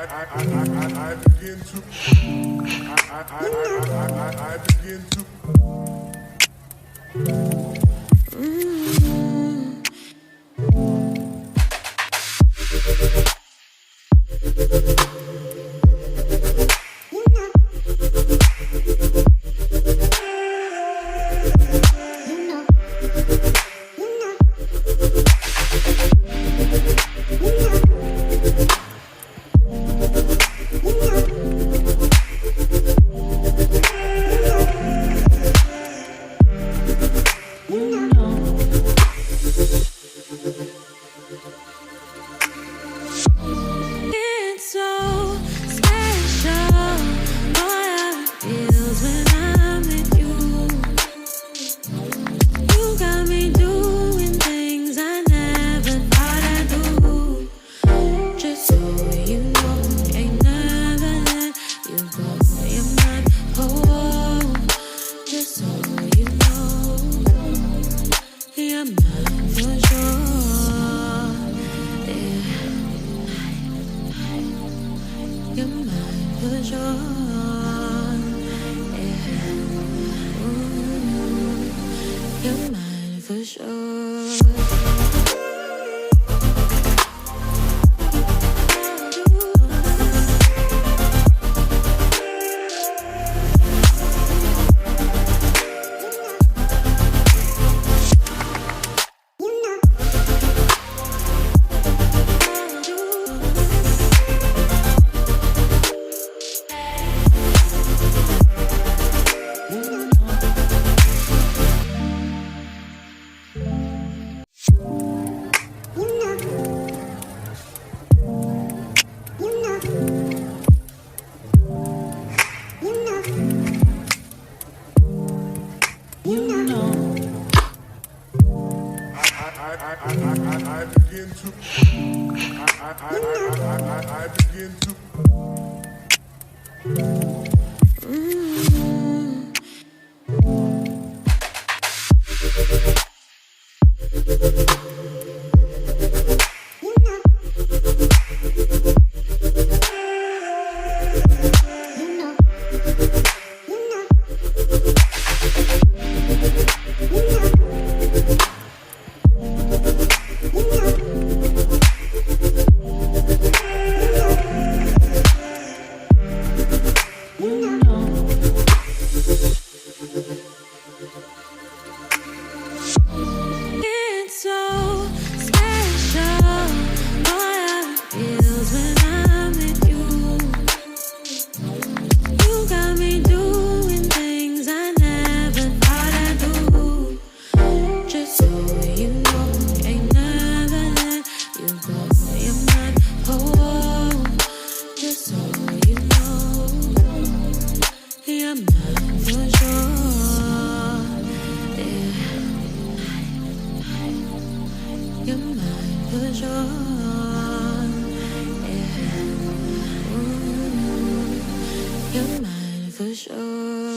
I begin to I begin to It's so special, boy, how it feels when I'm with you. You got me doing things I never thought I'd do. Just so you know, ain't never let you go. You're my home. Just so you know, you're mine for sure. You're mine for sure. Yeah. Ooh, you're mine for sure. I begin to I begin to It's so special, boy, how it feels when I'm with you. You got me doing things I never thought I'd do. Just so you know, ain't never let you go. You're my home. Just so you know, you're mine for sure. You're mine for sure. Yeah. Ooh, you're mine for sure.